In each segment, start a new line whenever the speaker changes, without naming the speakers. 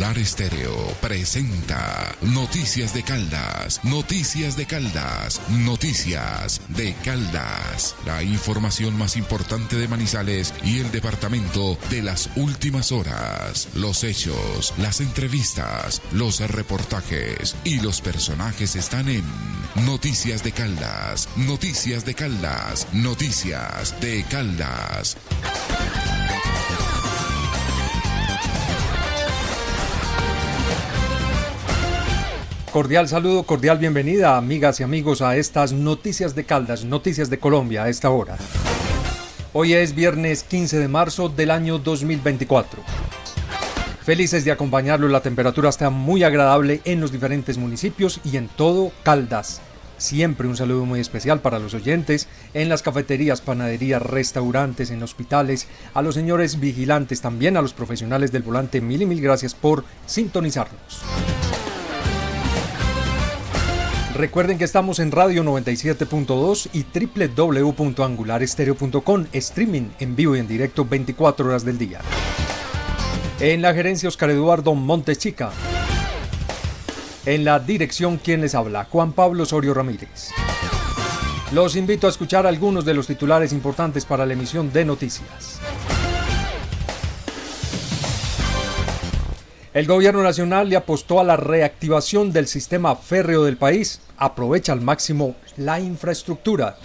Angular Estéreo presenta Noticias de Caldas, Noticias de Caldas, Noticias de Caldas. La información más importante de Manizales y el departamento de las últimas horas. Los hechos, las entrevistas, los reportajes y los personajes están en Noticias de Caldas, Noticias de Caldas, Noticias de Caldas.
Cordial saludo, cordial bienvenida, amigas y amigos, a estas Noticias de Caldas, Noticias de Colombia a esta hora. Hoy es viernes 15 de marzo del año 2024. Felices de acompañarlos, la temperatura está muy agradable en los diferentes municipios y en todo Caldas. Siempre un saludo muy especial para los oyentes en las cafeterías, panaderías, restaurantes, en hospitales, a los señores vigilantes, también a los profesionales del volante. Mil y mil gracias por sintonizarnos. Recuerden que estamos en Radio 97.2 y www.angularestereo.com, streaming en vivo y en directo 24 horas del día. En la gerencia, Oscar Eduardo Montechica. En la dirección, quien les habla, Juan Pablo Osorio Ramírez. Los invito a escuchar algunos de los titulares importantes para la emisión de noticias. El gobierno nacional le apostó a la reactivación del sistema férreo del país. Aprovecha al máximo la infraestructura.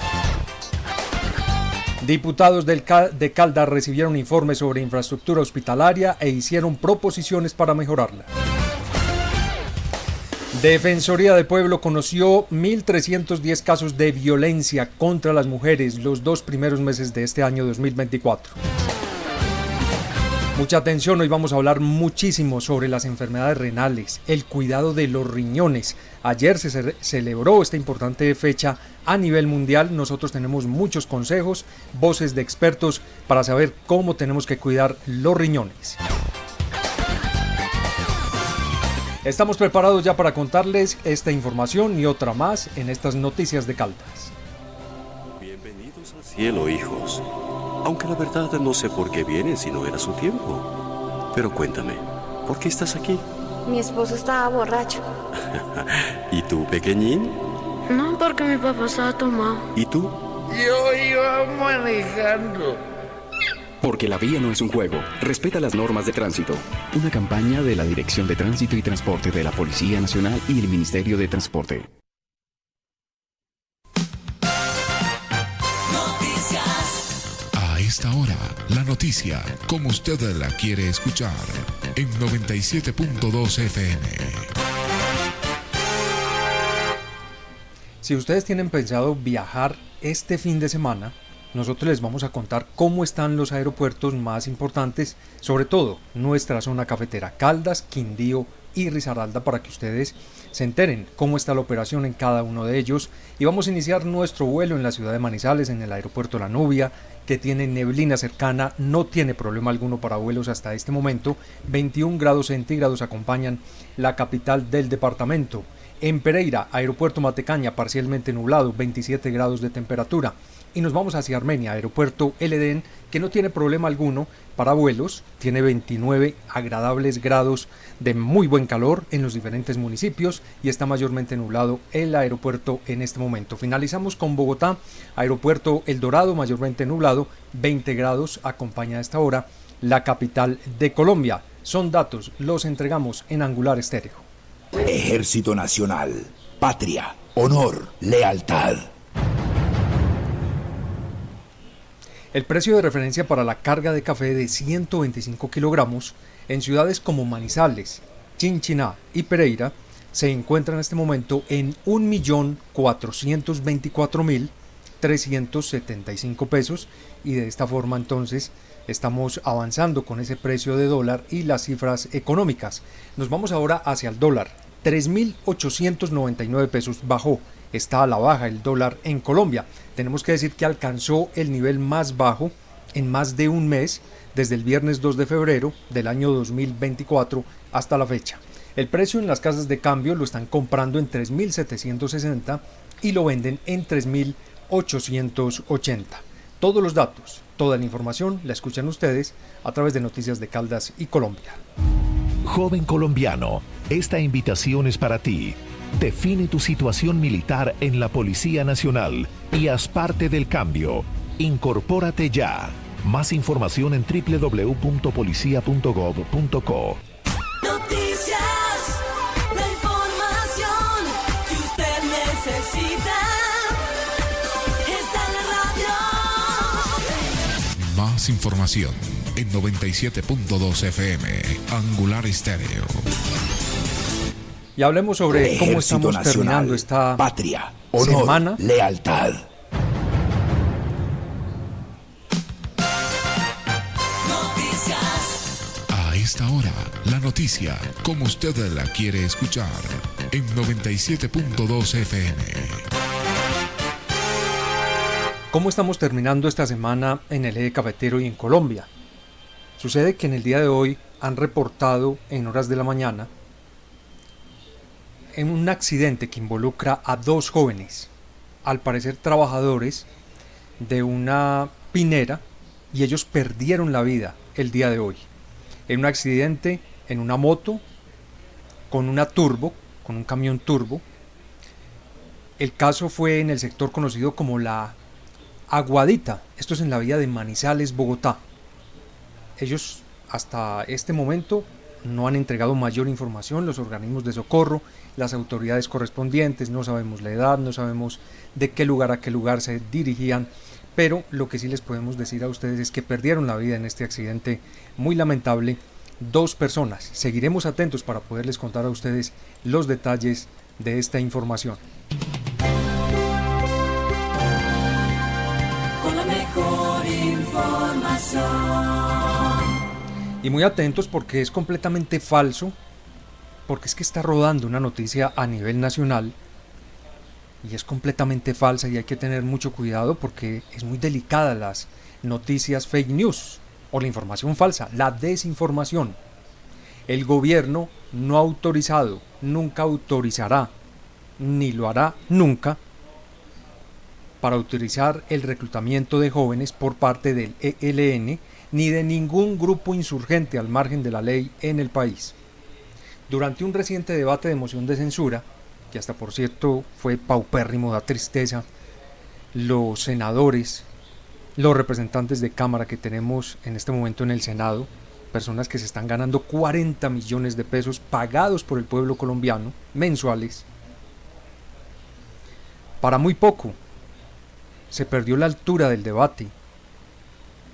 Diputados de Caldas recibieron informes sobre infraestructura hospitalaria e hicieron proposiciones para mejorarla. Defensoría del Pueblo conoció 1.310 casos de violencia contra las mujeres los 2 primeros meses de este año 2024. Mucha atención, hoy vamos a hablar muchísimo sobre las enfermedades renales, el cuidado de los riñones. Ayer se celebró esta importante fecha a nivel mundial. Nosotros tenemos muchos consejos, voces de expertos para saber cómo tenemos que cuidar los riñones. Estamos preparados ya para contarles esta información y otra más en estas Noticias de Caldas.
Bienvenidos al cielo, hijos. Aunque la verdad no sé por qué vienen si no era su tiempo. Pero cuéntame, ¿por qué estás aquí?
Mi esposo estaba borracho.
¿Y tú, pequeñín?
No, porque mi papá estaba tomado.
¿Y tú?
Yo iba manejando.
Porque la vía no es un juego. Respeta las normas de tránsito. Una campaña de la Dirección de Tránsito y Transporte de la Policía Nacional y el Ministerio de Transporte.
A esta hora, la noticia, como usted la quiere escuchar, en 97.2 FM.
Si ustedes tienen pensado viajar este fin de semana, nosotros les vamos a contar cómo están los aeropuertos más importantes, sobre todo nuestra zona cafetera, Caldas, Quindío y Risaralda, para que ustedes se enteren cómo está la operación en cada uno de ellos. Y vamos a iniciar nuestro vuelo en la ciudad de Manizales, en el aeropuerto La Nubia, que tiene neblina cercana, no tiene problema alguno para vuelos hasta este momento. 21 grados centígrados acompañan la capital del departamento. En Pereira, aeropuerto Matecaña, parcialmente nublado, 27 grados de temperatura. Y nos vamos hacia Armenia, aeropuerto El Edén, que no tiene problema alguno para vuelos, tiene 29 agradables grados de muy buen calor en los diferentes municipios y está mayormente nublado el aeropuerto en este momento. Finalizamos con Bogotá, aeropuerto El Dorado, mayormente nublado, 20 grados, acompaña a esta hora la capital de Colombia. Son datos, los entregamos en Angular Estéreo.
Ejército Nacional, patria, honor, lealtad.
El precio de referencia para la carga de café de 125 kilogramos en ciudades como Manizales, Chinchiná y Pereira se encuentra en este momento en 1.424.375 pesos, y de esta forma entonces estamos avanzando con ese precio de dólar y las cifras económicas. Nos vamos ahora hacia el dólar. 3.899 pesos bajó, está a la baja el dólar en Colombia. Tenemos que decir que alcanzó el nivel más bajo en más de un mes, desde el viernes 2 de febrero del año 2024 hasta la fecha. El precio en las casas de cambio lo están comprando en 3.760 y lo venden en 3.880. Todos los datos, toda la información la escuchan ustedes a través de Noticias de Caldas y Colombia.
Joven colombiano, esta invitación es para ti. Define tu situación militar en la Policía Nacional y haz parte del cambio. Incorpórate ya. Más información en www.policia.gov.co.
Noticias, la información que usted necesita está en la radio.
Más información en 97.2 FM, Angular Estéreo.
Y hablemos sobre cómo estamos
Nacional,
terminando esta
patria, honor,
semana.
Lealtad.
A esta hora, la noticia, como usted la quiere escuchar, en 97.2 FM.
¿Cómo estamos terminando esta semana en el eje cafetero y en Colombia? Sucede que en el día de hoy han reportado en horas de la mañana en un accidente que involucra a 2 jóvenes, al parecer trabajadores de una pinera, y ellos perdieron la vida el día de hoy en un accidente en una moto con una turbo, con un camión turbo. El caso fue en el sector conocido como La Aguadita, esto es en la vía de Manizales, Bogotá. Ellos hasta este momento no han entregado mayor información, los organismos de socorro, las autoridades correspondientes, no sabemos la edad, no sabemos de qué lugar a qué lugar se dirigían, pero lo que sí les podemos decir a ustedes es que perdieron la vida en este accidente muy lamentable 2 personas. Seguiremos atentos para poderles contar a ustedes los detalles de esta información.
Con la mejor información.
Y muy atentos porque es completamente falso, porque es que está rodando una noticia a nivel nacional y es completamente falsa, y hay que tener mucho cuidado porque es muy delicada las noticias fake news o la información falsa, la desinformación. El gobierno no ha autorizado, nunca autorizará, ni lo hará nunca, para utilizar el reclutamiento de jóvenes por parte del ELN ni de ningún grupo insurgente al margen de la ley en el país. Durante un reciente debate de moción de censura, que hasta por cierto fue paupérrimo, da tristeza, los senadores, los representantes de Cámara que tenemos en este momento en el Senado, personas que se están ganando 40 millones de pesos pagados por el pueblo colombiano, mensuales, para muy poco. Se perdió la altura del debate.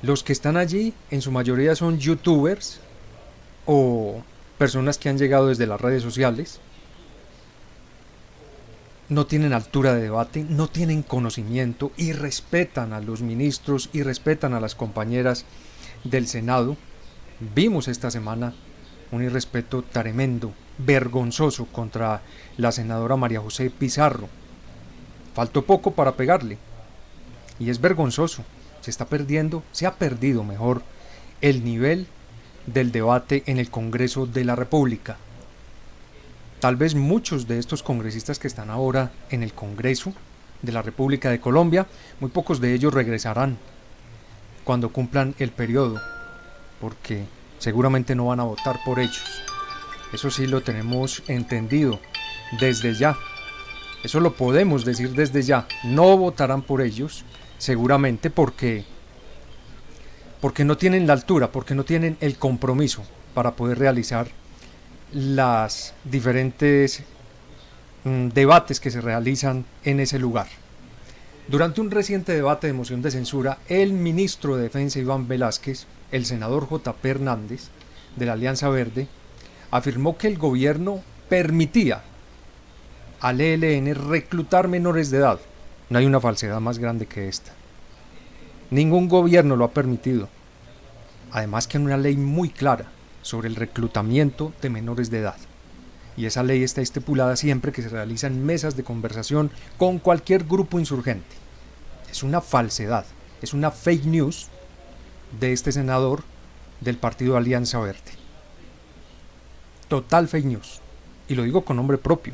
Los que están allí, en su mayoría son youtubers o personas que han llegado desde las redes sociales. No tienen altura de debate, no tienen conocimiento y respetan a los ministros y respetan a las compañeras del Senado. Vimos esta semana un irrespeto tremendo, vergonzoso contra la senadora María José Pizarro. Faltó poco para pegarle. Y es vergonzoso, se ha perdido mejor el nivel del debate en el Congreso de la República. Tal vez muchos de estos congresistas que están ahora en el Congreso de la República de Colombia, muy pocos de ellos regresarán cuando cumplan el periodo, porque seguramente no van a votar por ellos. Eso sí lo tenemos entendido desde ya. Eso lo podemos decir desde ya. No votarán por ellos, seguramente porque no tienen la altura, porque no tienen el compromiso para poder realizar las diferentes debates que se realizan en ese lugar. Durante un reciente debate de moción de censura, el ministro de Defensa Iván Velázquez, el senador J.P. Hernández de la Alianza Verde, afirmó que el gobierno permitía al ELN reclutar menores de edad. No hay una falsedad más grande que esta. Ningún gobierno lo ha permitido. Además que hay una ley muy clara sobre el reclutamiento de menores de edad. Y esa ley está estipulada siempre que se realizan mesas de conversación con cualquier grupo insurgente. Es una falsedad, es una fake news de este senador del partido Alianza Verde. Total fake news. Y lo digo con nombre propio.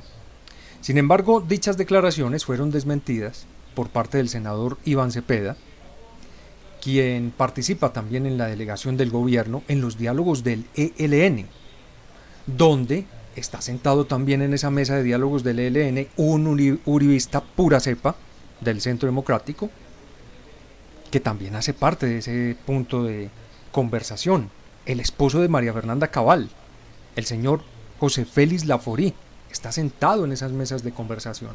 Sin embargo, dichas declaraciones fueron desmentidas por parte del senador Iván Cepeda, quien participa también en la delegación del gobierno en los diálogos del ELN. donde está sentado también en esa mesa de diálogos del ELN un uribista pura cepa del Centro Democrático, que también hace parte de ese punto de conversación, el esposo de María Fernanda Cabal, el señor José Félix Laforí, está sentado en esas mesas de conversación.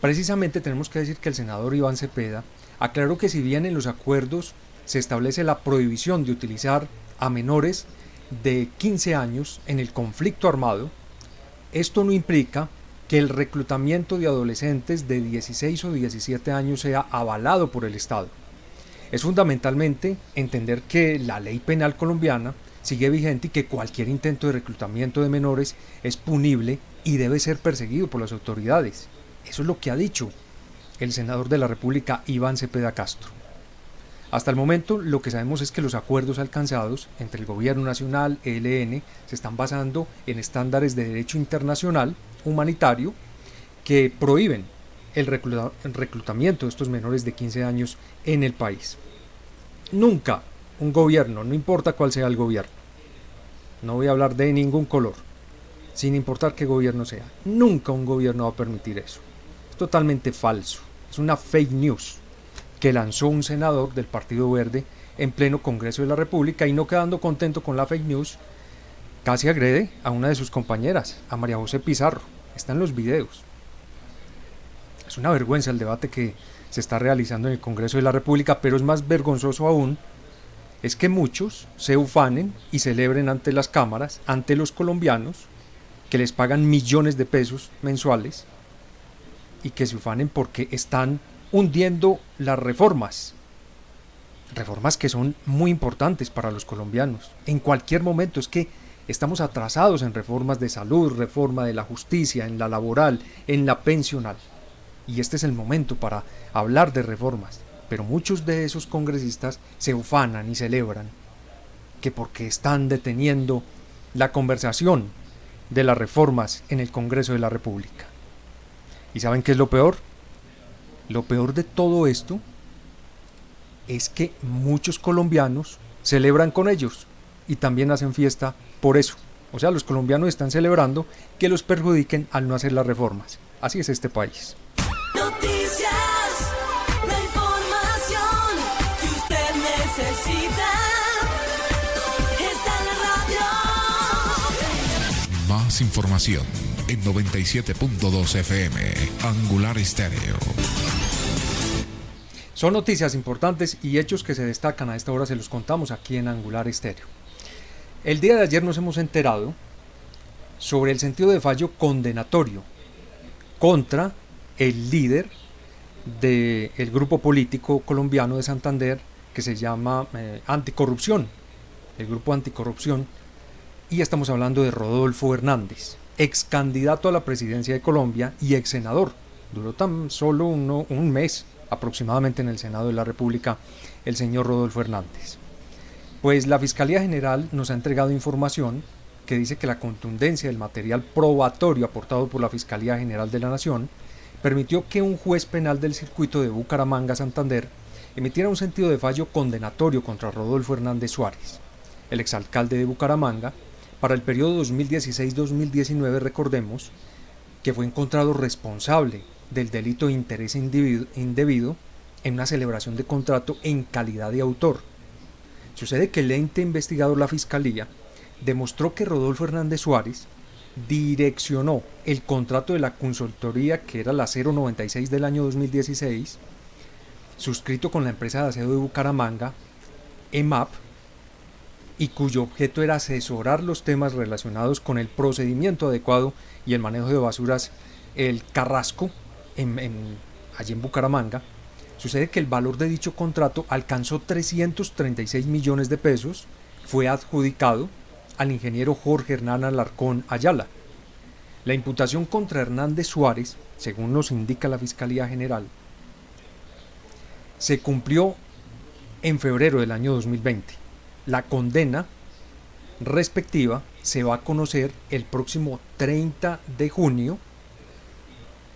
Precisamente tenemos que decir que el senador Iván Cepeda aclaró que si bien en los acuerdos se establece la prohibición de utilizar a menores de 15 años en el conflicto armado, esto no implica que el reclutamiento de adolescentes de 16 o 17 años sea avalado por el Estado. Es fundamentalmente entender que la ley penal colombiana sigue vigente y que cualquier intento de reclutamiento de menores es punible y debe ser perseguido por las autoridades. Eso es lo que ha dicho el senador de la República, Iván Cepeda Castro. Hasta el momento, lo que sabemos es que los acuerdos alcanzados entre el Gobierno Nacional y ELN se están basando en estándares de derecho internacional humanitario que prohíben el reclutamiento de estos menores de 15 años en el país. Nunca un gobierno, no importa cuál sea el gobierno, no voy a hablar de ningún color, sin importar qué gobierno sea, nunca un gobierno va a permitir eso. Es totalmente falso, es una fake news que lanzó un senador del Partido Verde en pleno Congreso de la República, y no quedando contento con la fake news, casi agrede a una de sus compañeras, a María José Pizarro. Está en los videos. Es una vergüenza el debate que se está realizando en el Congreso de la República, pero es más vergonzoso aún es que muchos se ufanen y celebren ante las cámaras, ante los colombianos, que les pagan millones de pesos mensuales, y que se ufanen porque están hundiendo las reformas que son muy importantes para los colombianos. En cualquier momento, es que estamos atrasados en reformas de salud, reforma de la justicia, en la laboral, en la pensional, y este es el momento para hablar de reformas. Pero muchos de esos congresistas se ufanan y celebran que porque están deteniendo la conversación de las reformas en el Congreso de la República. ¿Y saben qué es lo peor? Lo peor de todo esto es que muchos colombianos celebran con ellos y también hacen fiesta por eso. O sea, los colombianos están celebrando que los perjudiquen al no hacer las reformas. Así es este país.
Noticias, la información que usted necesita está en la radio.
Más información en 97.2 FM, Angular Estéreo.
Son noticias importantes y hechos que se destacan a esta hora, se los contamos aquí en Angular Estéreo. El día de ayer nos hemos enterado sobre el sentido de fallo condenatorio contra el líder del grupo político colombiano de Santander que se llama Anticorrupción, el grupo Anticorrupción, y estamos hablando de Rodolfo Hernández, ex candidato a la presidencia de Colombia y ex senador. Duró tan solo un mes aproximadamente en el Senado de la República el señor Rodolfo Hernández. Pues la Fiscalía General nos ha entregado información que dice que la contundencia del material probatorio aportado por la Fiscalía General de la Nación permitió que un juez penal del circuito de Bucaramanga, Santander, emitiera un sentido de fallo condenatorio contra Rodolfo Hernández Suárez, el exalcalde de Bucaramanga, para el periodo 2016-2019, recordemos, que fue encontrado responsable del delito de interés indebido en una celebración de contrato en calidad de autor. Sucede que el ente investigador, la Fiscalía, demostró que Rodolfo Hernández Suárez direccionó el contrato de la consultoría, que era la 096 del año 2016, suscrito con la empresa de aseo de Bucaramanga, EMAP, y cuyo objeto era asesorar los temas relacionados con el procedimiento adecuado y el manejo de basuras, el Carrasco, allí en Bucaramanga. Sucede que el valor de dicho contrato alcanzó 336 millones de pesos, fue adjudicado al ingeniero Jorge Hernán Alarcón Ayala. La imputación contra Hernández Suárez, según nos indica la Fiscalía General, se cumplió en febrero del año 2020. La condena respectiva se va a conocer el próximo 30 de junio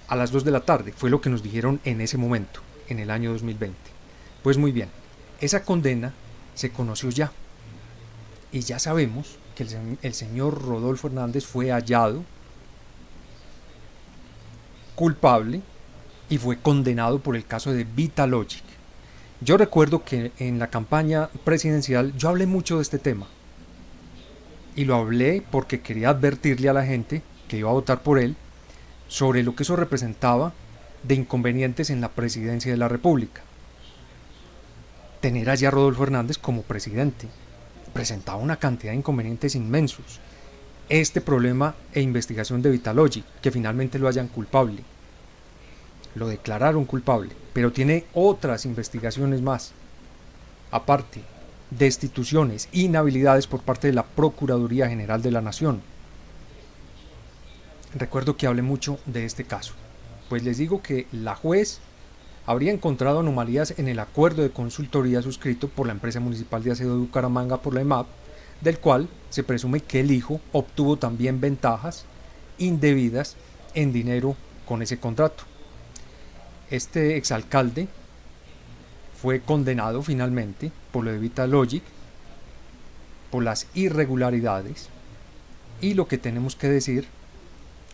a las 2 de la tarde, fue lo que nos dijeron en ese momento, en el año 2020. Pues muy bien, esa condena se conoció ya, y ya sabemos que el señor Rodolfo Hernández fue hallado culpable y fue condenado por el caso de Vitalogic. Yo recuerdo que en la campaña presidencial yo hablé mucho de este tema, y lo hablé porque quería advertirle a la gente que iba a votar por él sobre lo que eso representaba de inconvenientes en la presidencia de la República. Tener allá a Rodolfo Hernández como presidente presentaba una cantidad de inconvenientes inmensos. Este problema e investigación de Vitalogic, que finalmente lo hallan culpable, lo declararon culpable, pero tiene otras investigaciones más, aparte, destituciones, inhabilidades por parte de la Procuraduría General de la Nación. Recuerdo que hablé mucho de este caso, pues les digo que la juez habría encontrado anomalías en el acuerdo de consultoría suscrito por la empresa municipal de aseo de Bucaramanga por la EMAP, del cual se presume que el hijo obtuvo también ventajas indebidas en dinero con ese contrato. Este exalcalde fue condenado finalmente por lo de Vitalogic, por las irregularidades, y lo que tenemos que decir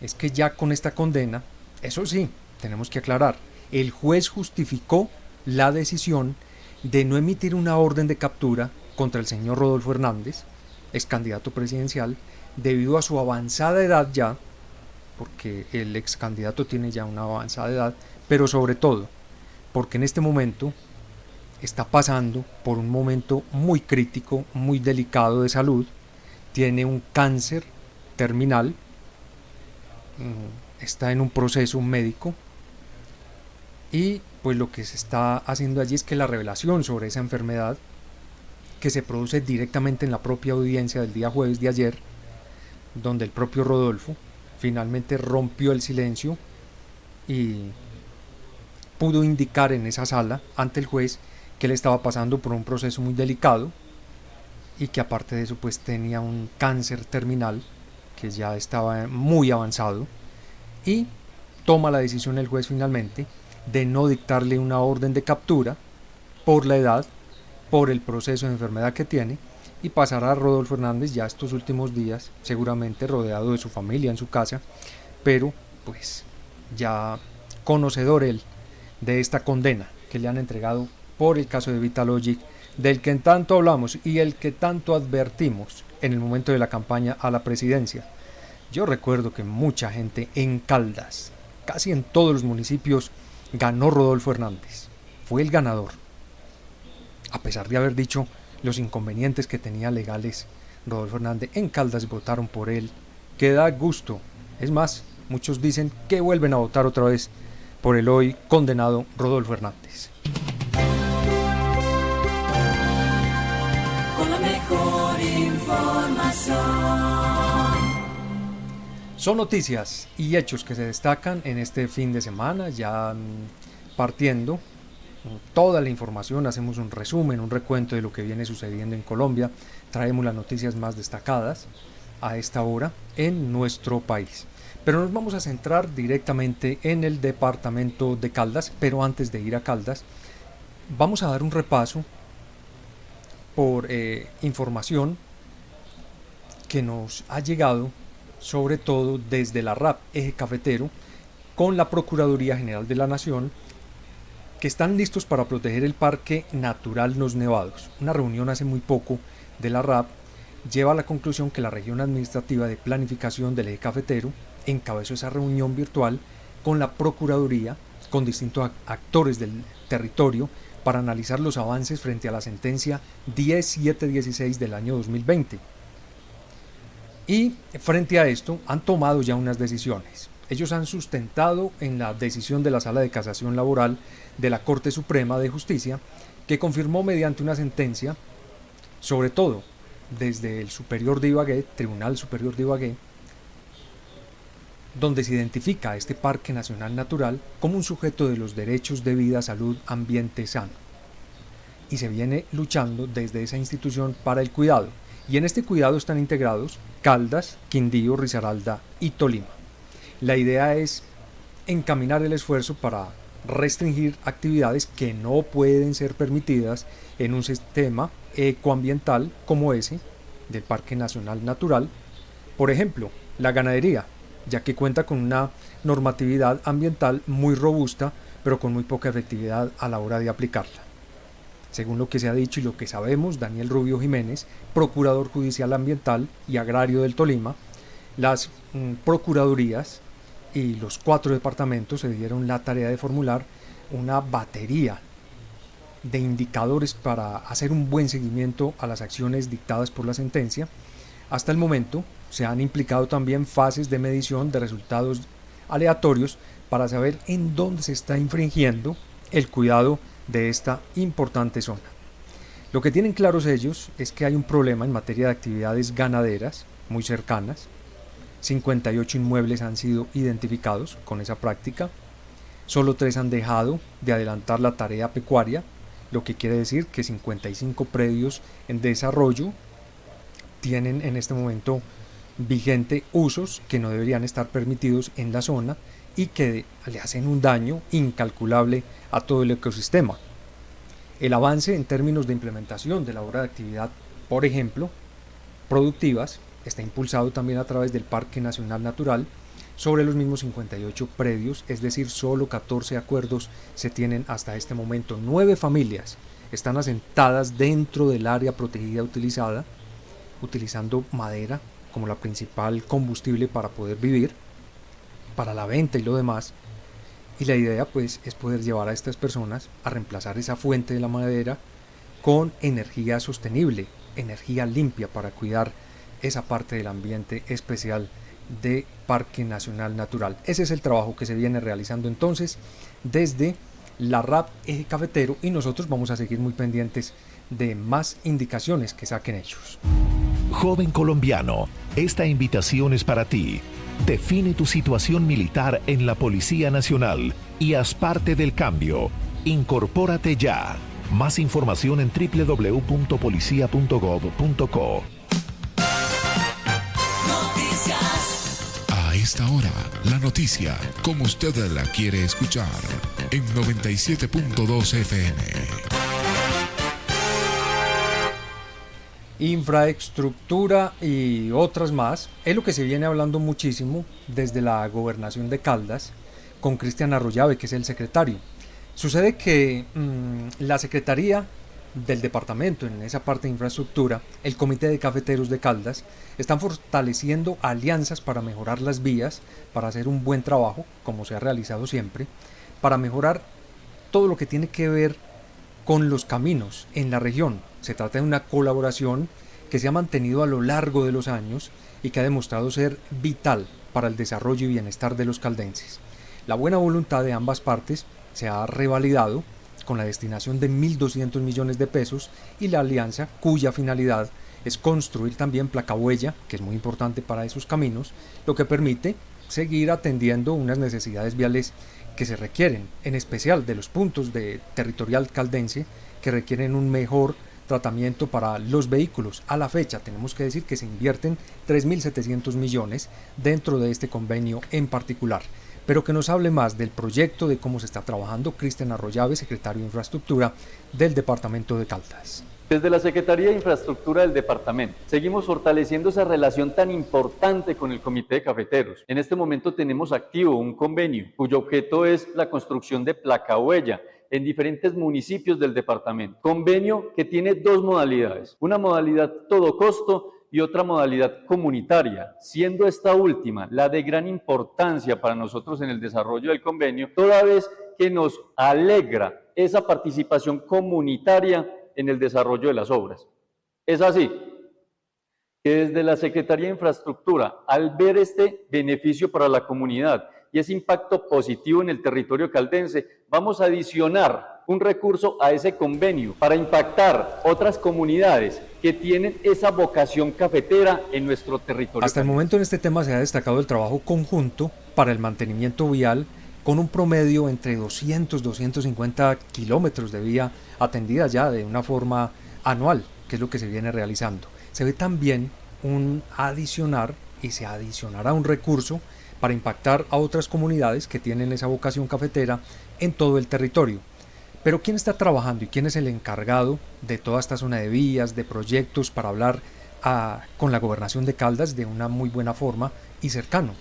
es que ya con esta condena, eso sí, tenemos que aclarar, el juez justificó la decisión de no emitir una orden de captura contra el señor Rodolfo Hernández, ex candidato presidencial, debido a su avanzada edad ya, porque el ex candidato tiene ya una avanzada edad, pero sobre todo porque en este momento está pasando por un momento muy crítico, muy delicado de salud, tiene un cáncer terminal, está en un proceso médico, y pues lo que se está haciendo allí es que la revelación sobre esa enfermedad, que se produce directamente en la propia audiencia del día jueves de ayer, donde el propio Rodolfo finalmente rompió el silencio y pudo indicar en esa sala ante el juez que él estaba pasando por un proceso muy delicado y que aparte de eso pues tenía un cáncer terminal que ya estaba muy avanzado, y toma la decisión el juez finalmente de no dictarle una orden de captura por la edad, por el proceso de enfermedad que tiene, y pasará a Rodolfo Hernández ya estos últimos días seguramente rodeado de su familia en su casa, pero pues ya conocedor él de esta condena que le han entregado por el caso de Vitalogic, del que en tanto hablamos y el que tanto advertimos en el momento de la campaña a la presidencia. Yo recuerdo que mucha gente en Caldas, casi en todos los municipios, ganó Rodolfo Hernández, fue el ganador, a pesar de haber dicho los inconvenientes que tenía legales. Rodolfo Hernández en Caldas votaron por él, que da gusto. Es más, muchos dicen que vuelven a votar otra vez por el hoy condenado Rodolfo Hernández.
Con la mejor información.
Son noticias y hechos que se destacan en este fin de semana, ya partiendo toda la información, hacemos un resumen, un recuento de lo que viene sucediendo en Colombia, traemos las noticias más destacadas a esta hora en nuestro país. Pero nos vamos a centrar directamente en el departamento de Caldas, pero antes de ir a Caldas, vamos a dar un repaso por información que nos ha llegado, sobre todo desde la RAP Eje Cafetero, con la Procuraduría General de la Nación, que están listos para proteger el Parque Natural Los Nevados. Una reunión hace muy poco de la RAP lleva a la conclusión que la región administrativa de planificación del Eje Cafetero encabezó esa reunión virtual con la Procuraduría, con distintos actores del territorio, para analizar los avances frente a la sentencia 10716 del año 2020. Y frente a esto han tomado ya unas decisiones. Ellos han sustentado en la decisión de la Sala de Casación Laboral de la Corte Suprema de Justicia, que confirmó mediante una sentencia, sobre todo desde el Superior de Ibagué, Tribunal Superior de Ibagué, donde se identifica a este Parque Nacional Natural como un sujeto de los derechos de vida, salud, ambiente sano. Y se viene luchando desde esa institución para el cuidado. Y en este cuidado están integrados Caldas, Quindío, Risaralda y Tolima. La idea es encaminar el esfuerzo para restringir actividades que no pueden ser permitidas en un sistema ecoambiental como ese, del Parque Nacional Natural. Por ejemplo, la ganadería, ya que cuenta con una normatividad ambiental muy robusta, pero con muy poca efectividad a la hora de aplicarla. Según lo que se ha dicho y lo que sabemos, Daniel Rubio Jiménez, procurador judicial ambiental y agrario del Tolima, las procuradurías y los 4 departamentos se dieron la tarea de formular una batería de indicadores para hacer un buen seguimiento a las acciones dictadas por la sentencia. Hasta el momento se han implicado también fases de medición de resultados aleatorios para saber en dónde se está infringiendo el cuidado de esta importante zona. Lo que tienen claros ellos es que hay un problema en materia de actividades ganaderas muy cercanas. 58 inmuebles han sido identificados con esa práctica. Solo 3 han dejado de adelantar la tarea pecuaria, lo que quiere decir que 55 predios en desarrollo tienen en este momento vigente usos que no deberían estar permitidos en la zona y que le hacen un daño incalculable a todo el ecosistema. El avance en términos de implementación de la obra de actividad, por ejemplo, productivas, está impulsado también a través del Parque Nacional Natural sobre los mismos 58 predios, es decir, solo 14 acuerdos se tienen hasta este momento. 9 familias están asentadas dentro del área protegida utilizada, utilizando madera como la principal combustible para poder vivir, para la venta y lo demás. Y la idea pues es poder llevar a estas personas a reemplazar esa fuente de la madera con energía sostenible, energía limpia para cuidar esa parte del ambiente especial de Parque Nacional Natural. Ese es el trabajo que se viene realizando entonces desde la RAP Eje Cafetero y nosotros vamos a seguir muy pendientes de más indicaciones que saquen ellos.
Joven colombiano, esta invitación es para ti. Define tu situación militar en la Policía Nacional y haz parte del cambio. Incorpórate ya. Más información en www.policia.gov.co.
A esta hora, la noticia, como usted la quiere escuchar, en 97.2 FM.
Infraestructura y otras más es lo que se viene hablando muchísimo desde la gobernación de Caldas con Cristian Arroyave, que es el secretario. Sucede que la secretaría del departamento en esa parte de infraestructura, el comité de cafeteros de Caldas, están fortaleciendo alianzas para mejorar las vías, para hacer un buen trabajo, como se ha realizado siempre, para mejorar todo lo que tiene que ver con los caminos en la región. Se trata de una colaboración que se ha mantenido a lo largo de los años y que ha demostrado ser vital para el desarrollo y bienestar de los caldenses. La buena voluntad de ambas partes se ha revalidado con la destinación de 1.200 millones de pesos y la alianza cuya finalidad es construir también placahuella, que es muy importante para esos caminos, lo que permite seguir atendiendo unas necesidades viales que se requieren, en especial de los puntos de territorial caldense que requieren un mejor tratamiento para los vehículos. A la fecha tenemos que decir que se invierten 3.700 millones dentro de este convenio en particular. Pero que nos hable más del proyecto, de cómo se está trabajando, Cristian Arroyave, secretario de Infraestructura del departamento de Caldas.
Desde la Secretaría de Infraestructura del departamento seguimos fortaleciendo esa relación tan importante con el Comité de Cafeteros. En este momento tenemos activo un convenio cuyo objeto es la construcción de placahuella en diferentes municipios del departamento. Convenio que tiene 2 modalidades, una modalidad todo costo y otra modalidad comunitaria, siendo esta última la de gran importancia para nosotros en el desarrollo del convenio, toda vez que nos alegra esa participación comunitaria en el desarrollo de las obras. Es así que desde la Secretaría de Infraestructura, al ver este beneficio para la comunidad y ese impacto positivo en el territorio caldense, vamos a adicionar un recurso a ese convenio para impactar otras comunidades que tienen esa vocación cafetera en nuestro territorio.
Hasta el momento en este tema se ha destacado el trabajo conjunto para el mantenimiento vial con un promedio entre 200-250 kilómetros de vía atendida ya de una forma anual, que es lo que se viene realizando. Se ve también un adicionar y se adicionará un recurso para impactar a otras comunidades que tienen esa vocación cafetera en todo el territorio. Pero ¿quién está trabajando y quién es el encargado de toda esta zona de vías, de proyectos para hablar con la gobernación de Caldas de una muy buena forma y cercano.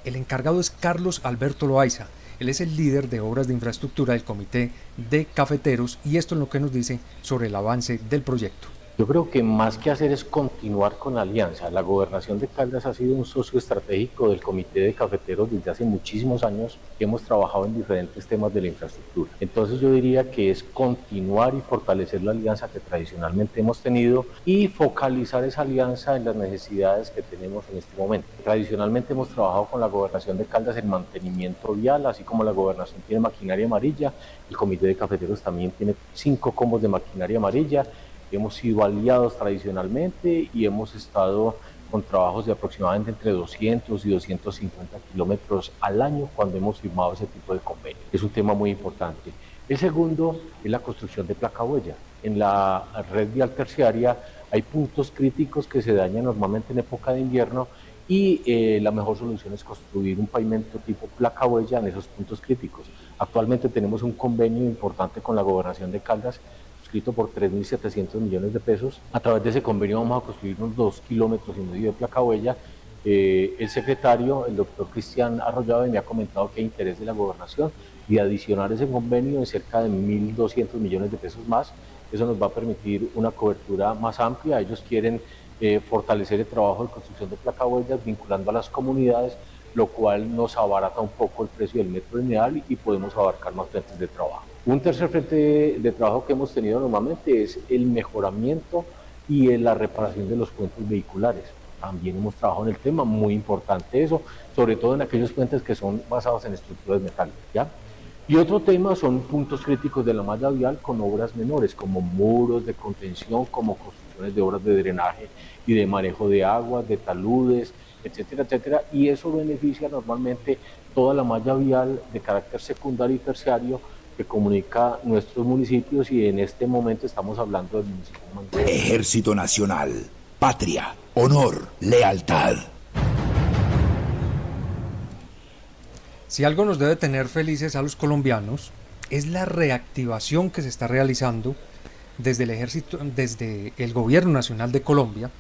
El encargado es Carlos Alberto Loaiza. Él es el líder de obras de infraestructura del Comité de Cafeteros y esto es lo que nos dice sobre el avance del proyecto.
Yo creo que más que hacer es continuar con la alianza. La gobernación de Caldas ha sido un socio estratégico del Comité de Cafeteros desde hace muchísimos años que hemos trabajado en diferentes temas de la infraestructura. Entonces yo diría que es continuar y fortalecer la alianza que tradicionalmente hemos tenido y focalizar esa alianza en las necesidades que tenemos en este momento. Tradicionalmente hemos trabajado con la gobernación de Caldas en mantenimiento vial, así como la gobernación tiene maquinaria amarilla, el Comité de Cafeteros también tiene 5 combos de maquinaria amarilla. Hemos sido aliados tradicionalmente y hemos estado con trabajos de aproximadamente entre 200 y 250 kilómetros al año cuando hemos firmado ese tipo de convenio. Es un tema muy importante. El segundo es la construcción de placa huella. En la red vial terciaria hay puntos críticos que se dañan normalmente en época de invierno y la mejor solución es construir un pavimento tipo placa huella en esos puntos críticos. Actualmente tenemos un convenio importante con la Gobernación de Caldas suscrito por 3.700 millones de pesos. A través de ese convenio vamos a construir unos 2,5 kilómetros de placa huella. El secretario, el doctor Cristian Arroyave, me ha comentado que hay interés de la gobernación de adicionar ese convenio en cerca de 1.200 millones de pesos más. Eso nos va a permitir una cobertura más amplia. Ellos quieren fortalecer el trabajo de construcción de placa huellas vinculando a las comunidades, lo cual nos abarata un poco el precio del metro lineal y podemos abarcar más frentes de trabajo. Un tercer frente de trabajo que hemos tenido normalmente es el mejoramiento y la reparación de los puentes vehiculares. También hemos trabajado en el tema, muy importante eso, sobre todo en aquellos puentes que son basados en estructuras metálicas, ¿ya? Y otro tema son puntos críticos de la malla vial con obras menores, como muros de contención, como construcciones de obras de drenaje y de manejo de aguas, de taludes, etcétera, etcétera, y eso beneficia normalmente toda la malla vial de carácter secundario y terciario que comunica nuestros municipios, y en este momento estamos hablando del municipio de Manizales.
Ejército Nacional, patria, honor, lealtad.
Si algo nos debe tener felices a los colombianos es la reactivación que se está realizando desde el ejército, desde el Gobierno Nacional de Colombia,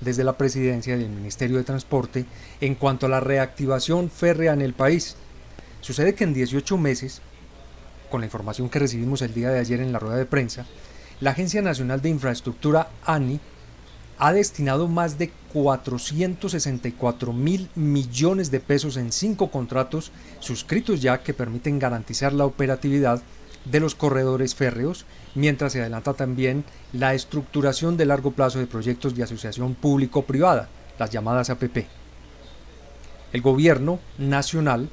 desde la Presidencia y el Ministerio de Transporte en cuanto a la reactivación férrea en el país. Sucede que en 18 meses, con la información que recibimos el día de ayer en la rueda de prensa, la Agencia Nacional de Infraestructura, ANI, ha destinado más de 464.000 millones de pesos en 5 contratos suscritos ya que permiten garantizar la operatividad de los corredores férreos, mientras se adelanta también la estructuración de largo plazo de proyectos de asociación público-privada, las llamadas APP. El gobierno nacional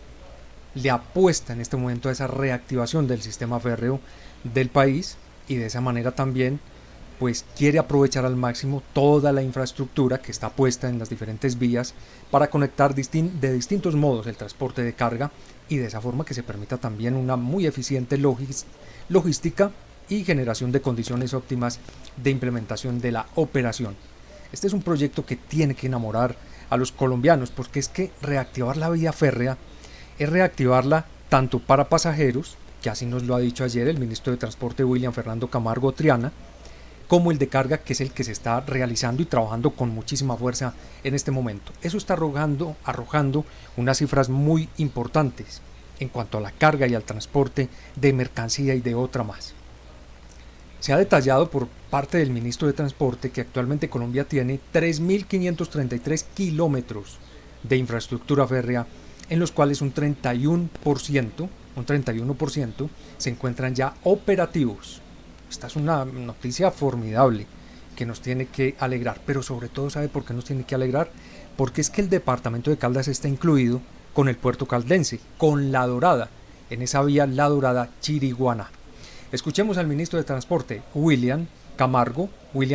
le apuesta en este momento a esa reactivación del sistema férreo del país y de esa manera también pues quiere aprovechar al máximo toda la infraestructura que está puesta en las diferentes vías para conectar de distintos modos el transporte de carga y de esa forma que se permita también una muy eficiente logística y generación de condiciones óptimas de implementación de la operación. Este es un proyecto que tiene que enamorar a los colombianos, porque es que reactivar la vía férrea es reactivarla tanto para pasajeros, que así nos lo ha dicho ayer el ministro de Transporte William Fernando Camargo Triana, como el de carga, que es el que se está realizando y trabajando con muchísima fuerza en este momento. Eso está arrojando unas cifras muy importantes en cuanto a la carga y al transporte de mercancía y de otra más. Se ha detallado por parte del ministro de Transporte que actualmente Colombia tiene 3.533 kilómetros de infraestructura férrea, en los cuales un 31% se encuentran ya operativos. Esta es una noticia formidable que nos tiene que alegrar, pero sobre todo, ¿sabe por qué nos tiene que alegrar? Porque es que el departamento de Caldas está incluido con el puerto caldense, con La Dorada, en esa vía La Dorada-Chiriguaná. Escuchemos al ministro de Transporte, William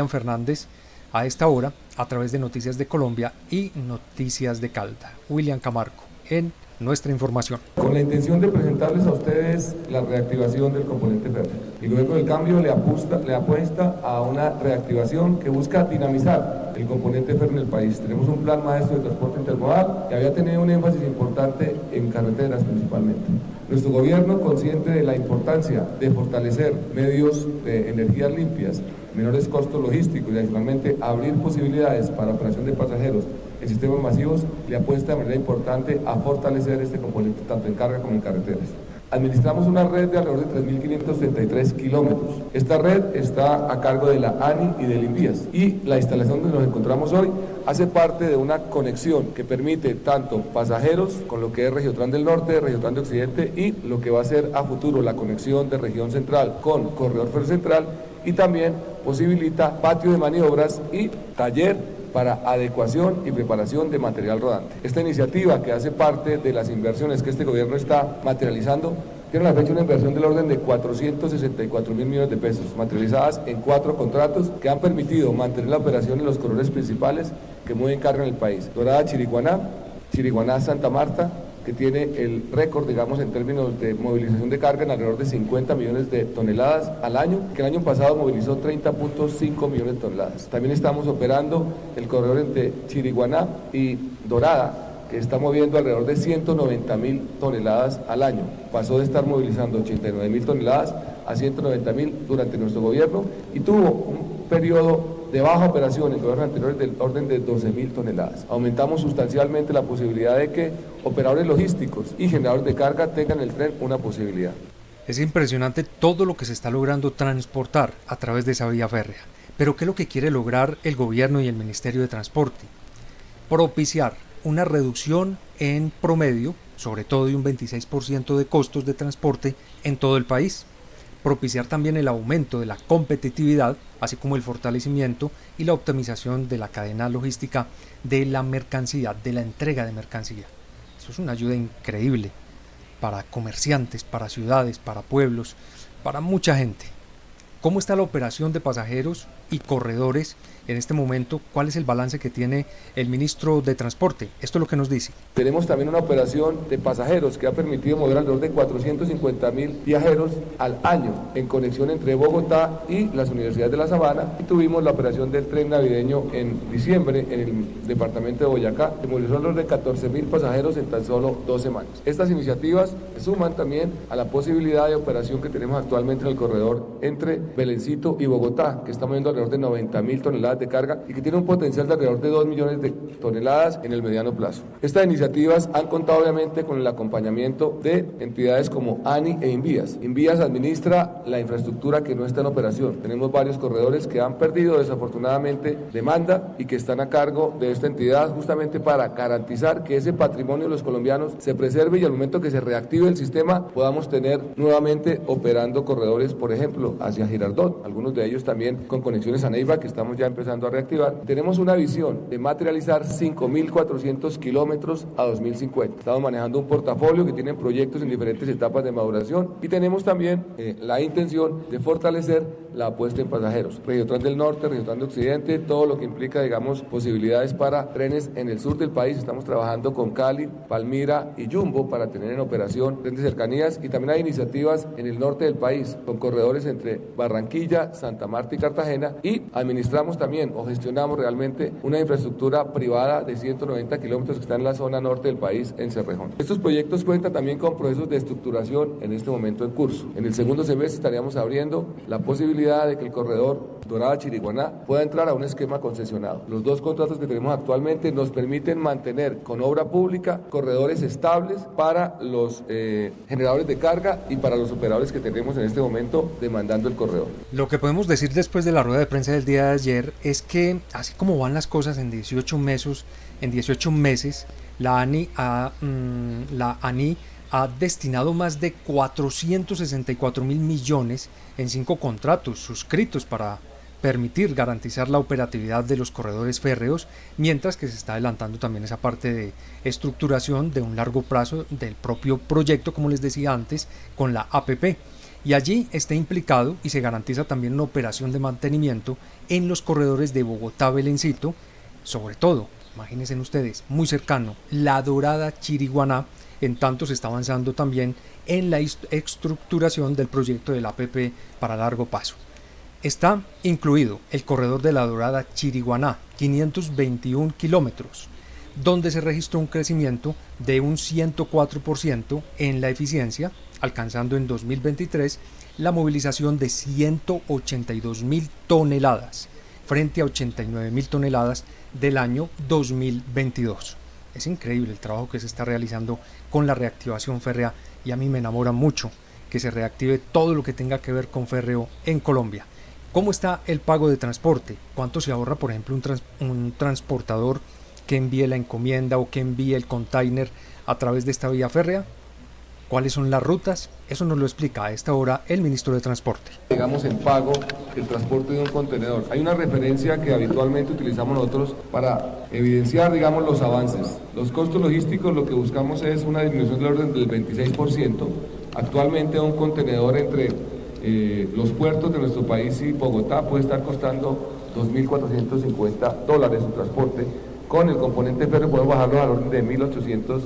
Fernández, a esta hora, a través de Noticias de Colombia y Noticias de Caldas. William Camargo, en nuestra información.
Con la intención de presentarles a ustedes la reactivación del componente férreo. El Gobierno del Cambio le apuesta a una reactivación que busca dinamizar el componente férreo en el país. Tenemos un plan maestro de transporte intermodal que había tenido un énfasis importante en carreteras principalmente. Nuestro gobierno, consciente de la importancia de fortalecer medios de energías limpias, menores costos logísticos y adicionalmente abrir posibilidades para operación de pasajeros en sistemas masivos, le apuesta de manera importante a fortalecer este componente tanto en carga como en carreteras. Administramos una red de alrededor de 3.533 kilómetros. Esta red está a cargo de la ANI y del Invías. Y la instalación donde nos encontramos hoy hace parte de una conexión que permite tanto pasajeros con lo que es Regiotrans del Norte, Regiotrans de Occidente y lo que va a ser a futuro la conexión de Región Central con Corredor Ferrocentral, y también posibilita patio de maniobras y taller para adecuación y preparación de material rodante. Esta iniciativa, que hace parte de las inversiones que este gobierno está materializando, tiene a la fecha una inversión del orden de 464.000 millones de pesos, materializadas en 4 contratos que han permitido mantener la operación en los corredores principales que mueven carga en el país. Dorada-Chiriguaná, Chiriguaná-Santa Marta, que tiene el récord, digamos, en términos de movilización de carga en alrededor de 50 millones de toneladas al año, que el año pasado movilizó 30.5 millones de toneladas. También estamos operando el corredor entre Chiriguaná y Dorada, que está moviendo alrededor de 190.000 toneladas al año. Pasó de estar movilizando 89.000 toneladas a 190.000 durante nuestro gobierno y tuvo un periodo de baja operación en gobiernos anteriores del orden de 12.000 toneladas. Aumentamos sustancialmente la posibilidad de que operadores logísticos y generadores de carga tengan en el tren una posibilidad.
Es impresionante todo lo que se está logrando transportar a través de esa vía férrea. Pero ¿qué es lo que quiere lograr el gobierno y el Ministerio de Transporte? Propiciar una reducción en promedio, sobre todo de un 26% de costos de transporte en todo el país. Propiciar también el aumento de la competitividad, así como el fortalecimiento y la optimización de la cadena logística de la mercancía, de la entrega de mercancía. Eso es una ayuda increíble para comerciantes, para ciudades, para pueblos, para mucha gente. ¿Cómo está la operación de pasajeros y corredores en este momento? ¿Cuál es el balance que tiene el ministro de Transporte? Esto es lo que nos dice.
Tenemos también una operación de pasajeros que ha permitido mover alrededor de 450.000 viajeros al año en conexión entre Bogotá y las universidades de La Sabana. Y tuvimos la operación del tren navideño en diciembre en el departamento de Boyacá, que movilizó alrededor de 14.000 pasajeros en tan solo 2 semanas. Estas iniciativas suman también a la posibilidad de operación que tenemos actualmente en el corredor entre Belencito y Bogotá, que está moviendo alrededor de 90.000 toneladas de carga y que tiene un potencial de alrededor de 2 millones de toneladas en el mediano plazo. Estas iniciativas han contado obviamente con el acompañamiento de entidades como ANI e Invías. Invías administra la infraestructura que no está en operación. Tenemos varios corredores que han perdido desafortunadamente demanda y que están a cargo de esta entidad justamente para garantizar que ese patrimonio de los colombianos se preserve y al momento que se reactive el sistema podamos tener nuevamente operando corredores, por ejemplo, hacia Girardot, algunos de ellos también con conexiones a Neiva que estamos ya empezando a reactivar. Tenemos una visión de materializar 5.400 kilómetros a 2050. Estamos manejando un portafolio que tiene proyectos en diferentes etapas de maduración y tenemos también la intención de fortalecer la apuesta en pasajeros. Regiotrans del Norte, Regiotrans de Occidente, todo lo que implica, digamos, posibilidades para trenes en el sur del país. Estamos trabajando con Cali, Palmira y Jumbo para tener en operación trenes de cercanías y también hay iniciativas en el norte del país con corredores entre Barranquilla, Santa Marta y Cartagena y administramos también o gestionamos realmente una infraestructura privada de 190 kilómetros que está en la zona norte del país, en Cerrejón. Estos proyectos cuentan también con procesos de estructuración en este momento en curso. En el segundo semestre estaríamos abriendo la posibilidad de que el corredor Dorada-Chiriguaná pueda entrar a un esquema concesionado. Los 2 contratos que tenemos actualmente nos permiten mantener con obra pública corredores estables para los generadores de carga y para los operadores que tenemos en este momento demandando el corredor.
Lo que podemos decir después de la rueda de prensa del día de ayer es que así como van las cosas en 18 meses, la ANI ha destinado más de 464.000 millones en 5 contratos suscritos para permitir garantizar la operatividad de los corredores férreos, mientras que se está adelantando también esa parte de estructuración de un largo plazo del propio proyecto, como les decía antes, con la APP. Y allí está implicado y se garantiza también una operación de mantenimiento en los corredores de Bogotá-Belencito, sobre todo, imagínense ustedes, muy cercano, La Dorada-Chiriguaná, en tanto se está avanzando también en la estructuración del proyecto del APP para largo plazo. Está incluido el corredor de La Dorada-Chiriguaná, 521 kilómetros, donde se registró un crecimiento de un 104% en la eficiencia, alcanzando en 2023 la movilización de 182.000 toneladas frente a 89.000 toneladas del año 2022. Es increíble el trabajo que se está realizando con la reactivación férrea y a mí me enamora mucho que se reactive todo lo que tenga que ver con férreo en Colombia. ¿Cómo está el pago de transporte? ¿Cuánto se ahorra, por ejemplo, un transportador que envíe la encomienda o que envíe el container a través de esta vía férrea? ¿Cuáles son las rutas? Eso nos lo explica a esta hora el ministro de Transporte.
Digamos el pago, el transporte de un contenedor. Hay una referencia que habitualmente utilizamos nosotros para evidenciar, digamos, los avances. Los costos logísticos, lo que buscamos es una disminución del orden del 26%. Actualmente un contenedor entre los puertos de nuestro país y Bogotá puede estar costando $2.450 su transporte. Con el componente férreo podemos bajarlo al orden de $1.800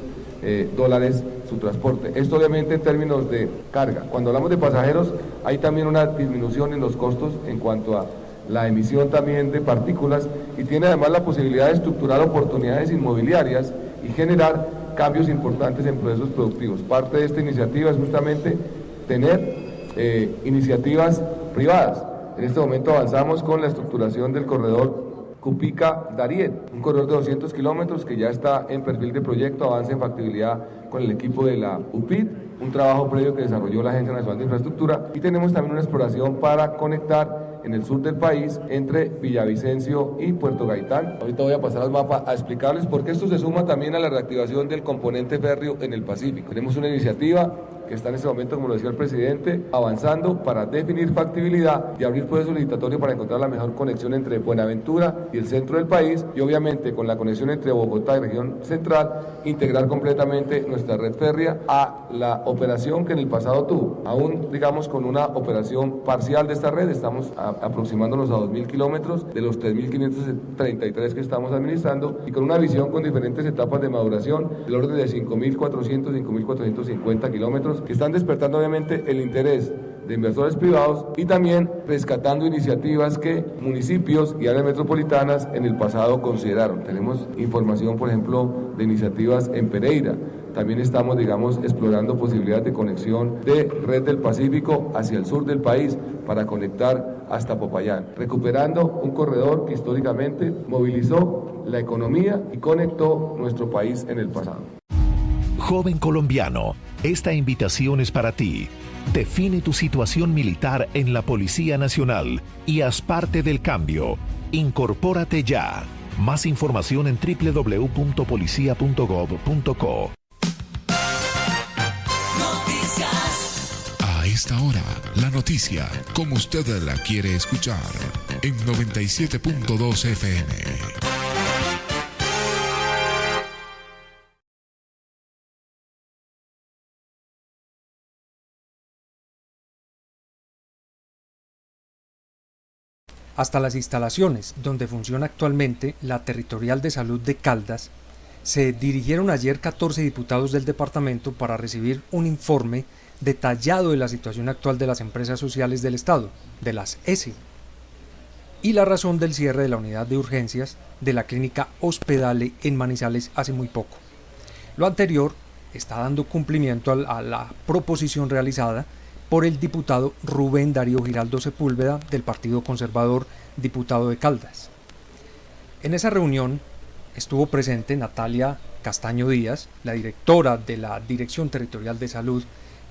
su transporte. Esto obviamente en términos de carga. Cuando hablamos de pasajeros hay también una disminución en los costos en cuanto a la emisión también de partículas y tiene además la posibilidad de estructurar oportunidades inmobiliarias y generar cambios importantes en procesos productivos. Parte de esta iniciativa es justamente tener iniciativas privadas. En este momento avanzamos con la estructuración del corredor Cupica-Darién, un corredor de 200 kilómetros que ya está en perfil de proyecto, avance en factibilidad con el equipo de la UPID, un trabajo previo que desarrolló la Agencia Nacional de Infraestructura, y tenemos también una exploración para conectar en el sur del país entre Villavicencio y Puerto Gaitán. Ahorita voy a pasar al mapa a explicarles por qué esto se suma también a la reactivación del componente férreo en el Pacífico. Tenemos una iniciativa que está en este momento, como lo decía el presidente, avanzando para definir factibilidad y abrir proceso licitatorio para encontrar la mejor conexión entre Buenaventura y el centro del país y obviamente con la conexión entre Bogotá y región central, integrar completamente nuestra red férrea a la operación que en el pasado tuvo. Aún, digamos, con una operación parcial de esta red, estamos aproximándonos a 2.000 kilómetros de los 3.533 que estamos administrando y con una visión con diferentes etapas de maduración, del orden de 5.400, 5.450 kilómetros, que están despertando obviamente el interés de inversores privados y también rescatando iniciativas que municipios y áreas metropolitanas en el pasado consideraron. Tenemos información, por ejemplo, de iniciativas en Pereira. También estamos, digamos, explorando posibilidades de conexión de Red del Pacífico hacia el sur del país para conectar hasta Popayán, recuperando un corredor que históricamente movilizó la economía y conectó nuestro país en el pasado.
Joven colombiano, esta invitación es para ti. Define tu situación militar en la Policía Nacional y haz parte del cambio. Incorpórate ya. Más información en www.policia.gov.co.
A esta hora, la noticia, como usted la quiere escuchar, en 97.2 FM.
Hasta las instalaciones donde funciona actualmente la Territorial de Salud de Caldas, se dirigieron ayer 14 diputados del departamento para recibir un informe detallado de la situación actual de las empresas sociales del Estado, de las ESI, y la razón del cierre de la unidad de urgencias de la clínica Hospedale en Manizales hace muy poco. Lo anterior está dando cumplimiento a la proposición realizada por el diputado Rubén Darío Giraldo Sepúlveda del Partido Conservador, diputado de Caldas. En esa reunión estuvo presente Natalia Castaño Díaz, la directora de la Dirección Territorial de Salud,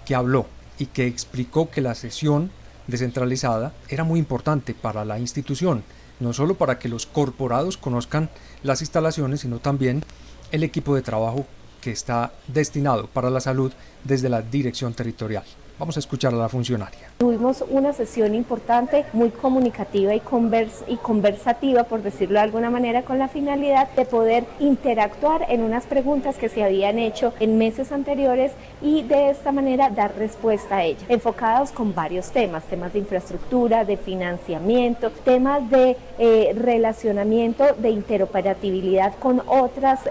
que habló y que explicó que la sesión descentralizada era muy importante para la institución, no solo para que los corporados conozcan las instalaciones, sino también el equipo de trabajo que está destinado para la salud desde la Dirección Territorial. Vamos a escuchar a la funcionaria.
Tuvimos una sesión importante, muy comunicativa y conversativa, por decirlo de alguna manera, con la finalidad de poder interactuar en unas preguntas que se habían hecho en meses anteriores y de esta manera dar respuesta a ellas, enfocados con varios temas de infraestructura, de financiamiento, temas de relacionamiento, de interoperabilidad con otras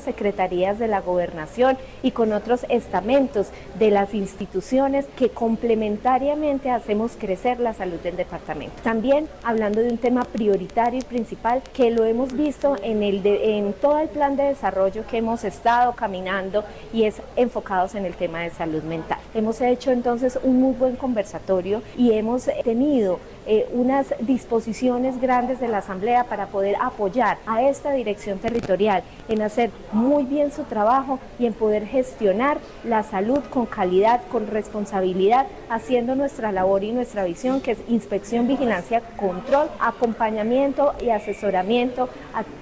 secretarías de la gobernación y con otros estamentos de las instituciones instituciones que complementariamente hacemos crecer la salud del departamento. También hablando de un tema prioritario y principal que lo hemos visto en todo el plan de desarrollo que hemos estado caminando y es enfocados en el tema de salud mental. Hemos hecho entonces un muy buen conversatorio y hemos tenido unas disposiciones grandes de la Asamblea para poder apoyar a esta dirección territorial en hacer muy bien su trabajo y en poder gestionar la salud con calidad, con responsabilidad, haciendo nuestra labor y nuestra visión, que es inspección, vigilancia, control, acompañamiento y asesoramiento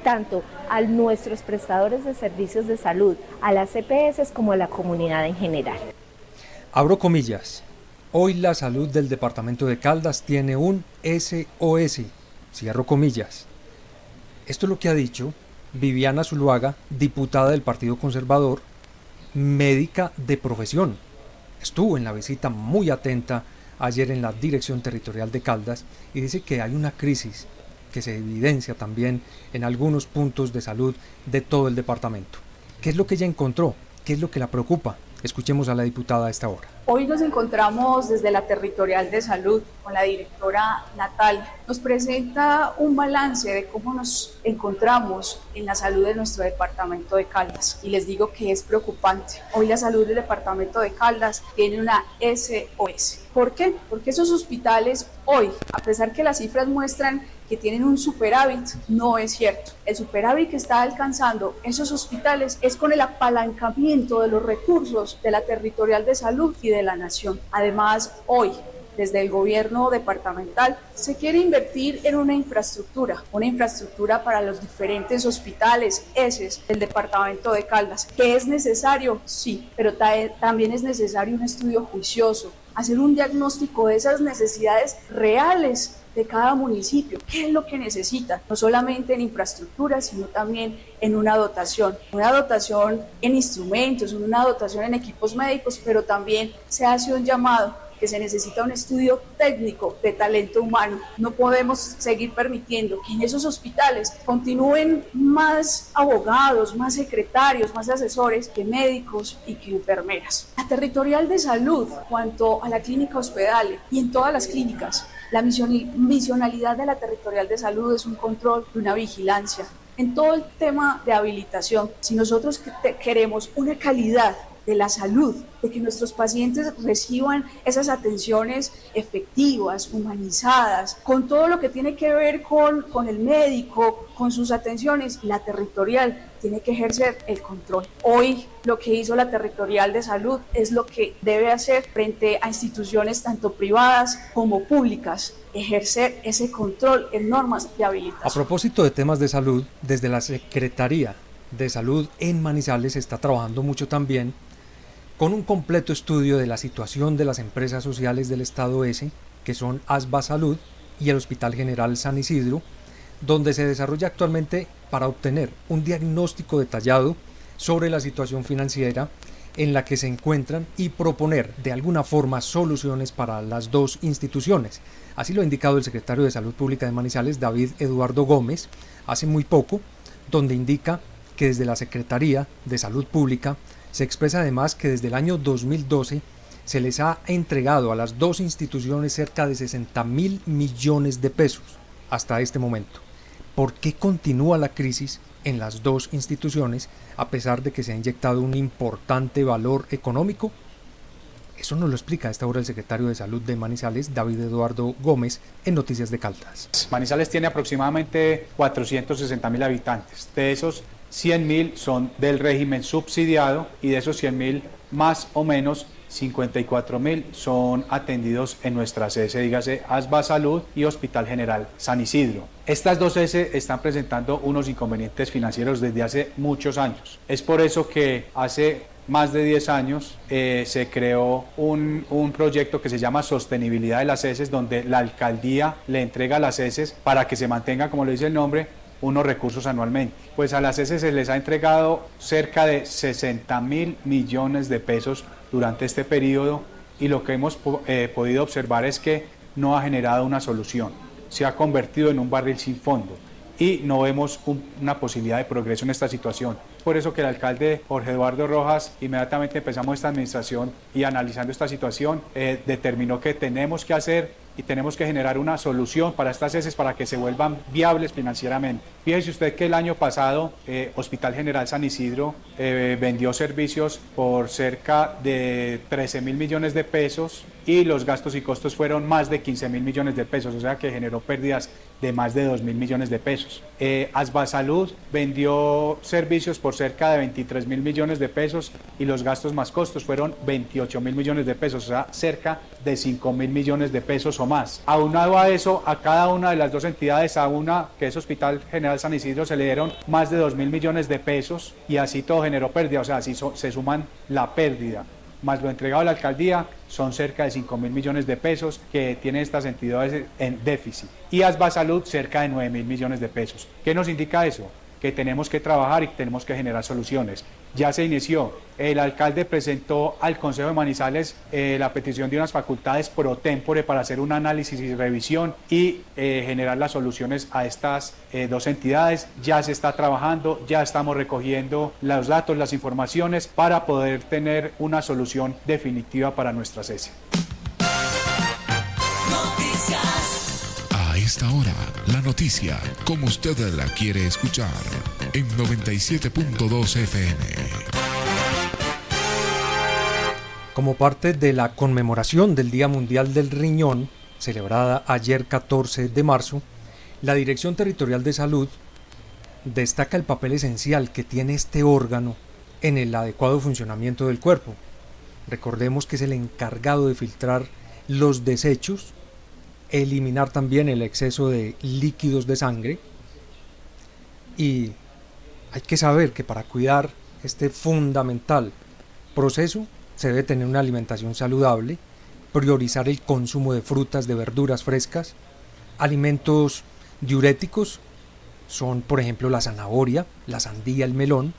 tanto a nuestros prestadores de servicios de salud, a las EPS como a la comunidad en general.
Abro comillas. Hoy la salud del departamento de Caldas tiene un SOS, cierro comillas. Esto es lo que ha dicho Viviana Zuluaga, diputada del Partido Conservador, médica de profesión. Estuvo en la visita muy atenta ayer en la Dirección Territorial de Caldas y dice que hay una crisis que se evidencia también en algunos puntos de salud de todo el departamento. ¿Qué es lo que ella encontró? ¿Qué es lo que la preocupa? Escuchemos a la diputada a esta hora.
Hoy nos encontramos desde la Territorial de Salud con la directora Natalia. Nos presenta un balance de cómo nos encontramos en la salud de nuestro departamento de Caldas. Y les digo que es preocupante. Hoy la salud del departamento de Caldas tiene una SOS. ¿Por qué? Porque esos hospitales hoy, a pesar que las cifras muestran que tienen un superávit, no es cierto. El superávit que está alcanzando esos hospitales es con el apalancamiento de los recursos de la Territorial de Salud y de la Nación. Además, hoy, desde el gobierno departamental, se quiere invertir en una infraestructura para los diferentes hospitales del departamento de Caldas. ¿Que es necesario? Sí, pero también es necesario un estudio juicioso, hacer un diagnóstico de esas necesidades reales de cada municipio, qué es lo que necesita, no solamente en infraestructura, sino también en una dotación en instrumentos, una dotación en equipos médicos, pero también se hace un llamado que se necesita un estudio técnico de talento humano. No podemos seguir permitiendo que en esos hospitales continúen más abogados, más secretarios, más asesores que médicos y que enfermeras. La Territorial de Salud, cuanto a la clínica Hospedale y en todas las clínicas, la misionalidad de la Territorial de Salud es un control y una vigilancia. En todo el tema de habilitación, si nosotros queremos una calidad de la salud, de que nuestros pacientes reciban esas atenciones efectivas, humanizadas, con todo lo que tiene que ver con el médico, con sus atenciones, la territorial tiene que ejercer el control. Hoy lo que hizo la Territorial de Salud es lo que debe hacer frente a instituciones tanto privadas como públicas, ejercer ese control en normas de habilitación.
A propósito de temas de salud, desde la Secretaría de Salud en Manizales se está trabajando mucho también con un completo estudio de la situación de las empresas sociales del Estado S, que son ASBA Salud y el Hospital General San Isidro, donde se desarrolla actualmente para obtener un diagnóstico detallado sobre la situación financiera en la que se encuentran y proponer de alguna forma soluciones para las dos instituciones. Así lo ha indicado el secretario de Salud Pública de Manizales, David Eduardo Gómez, hace muy poco, donde indica que desde la Secretaría de Salud Pública se expresa además que desde el año 2012 se les ha entregado a las dos instituciones cerca de 60.000 millones de pesos hasta este momento. ¿Por qué continúa la crisis en las dos instituciones a pesar de que se ha inyectado un importante valor económico? Eso nos lo explica a esta hora el secretario de Salud de Manizales, David Eduardo Gómez, en Noticias de Caldas.
Manizales tiene aproximadamente 460.000 habitantes. De esos, 100.000 son del régimen subsidiado y de esos 100.000 más o menos 54.000 son atendidos en nuestras ES, dígase ASBA Salud y Hospital General San Isidro. Estas dos ES están presentando unos inconvenientes financieros desde hace muchos años. Es por eso que hace más de 10 años se creó un proyecto que se llama Sostenibilidad de las ES, donde la alcaldía le entrega a las ES para que se mantenga, como le dice el nombre, unos recursos anualmente. Pues a las ES se les ha entregado cerca de 60.000 millones de pesos durante este periodo y lo que hemos podido observar es que no ha generado una solución. Se ha convertido en un barril sin fondo y no vemos una posibilidad de progreso en esta situación. por eso que el alcalde Jorge Eduardo Rojas, inmediatamente empezamos esta administración y analizando esta situación, determinó que tenemos que hacer y tenemos que generar una solución para estas heces para que se vuelvan viables financieramente. Fíjese usted que el año pasado Hospital General San Isidro vendió servicios por cerca de 13.000 millones de pesos y los gastos y costos fueron más de 15.000 millones de pesos, o sea que generó pérdidas de más de 2.000 millones de pesos. Asbasalud vendió servicios por cerca de 23.000 millones de pesos y los gastos más costos fueron 28.000 millones de pesos, o sea, cerca de 5.000 millones de pesos o más. Aunado a eso, a cada una de las dos entidades, a una que es Hospital General San Isidro, se le dieron más de 2.000 millones de pesos y así todo generó pérdida, o sea, así se suman la pérdida más lo entregado a la alcaldía, son cerca de 5.000 millones de pesos que tienen estas entidades en déficit. Y Asbasalud cerca de 9.000 millones de pesos. ¿Qué nos indica eso? Que tenemos que trabajar y tenemos que generar soluciones. Ya se inició. El alcalde presentó al Consejo de Manizales la petición de unas facultades pro tempore para hacer un análisis y revisión y generar las soluciones a estas dos entidades. Ya se está trabajando, ya estamos recogiendo los datos, las informaciones para poder tener una solución definitiva para nuestra SESI.
A esta hora, la noticia como usted la quiere escuchar en 97.2 FM.
Como parte de la conmemoración del Día Mundial del Riñón, celebrada ayer 14 de marzo, la Dirección Territorial de Salud destaca el papel esencial que tiene este órgano en el adecuado funcionamiento del cuerpo. Recordemos que es el encargado de filtrar los desechos, eliminar también el exceso de líquidos de sangre, y hay que saber que para cuidar este fundamental proceso se debe tener una alimentación saludable, priorizar el consumo de frutas, de verduras frescas, alimentos diuréticos son por ejemplo la zanahoria, la sandía, el melón,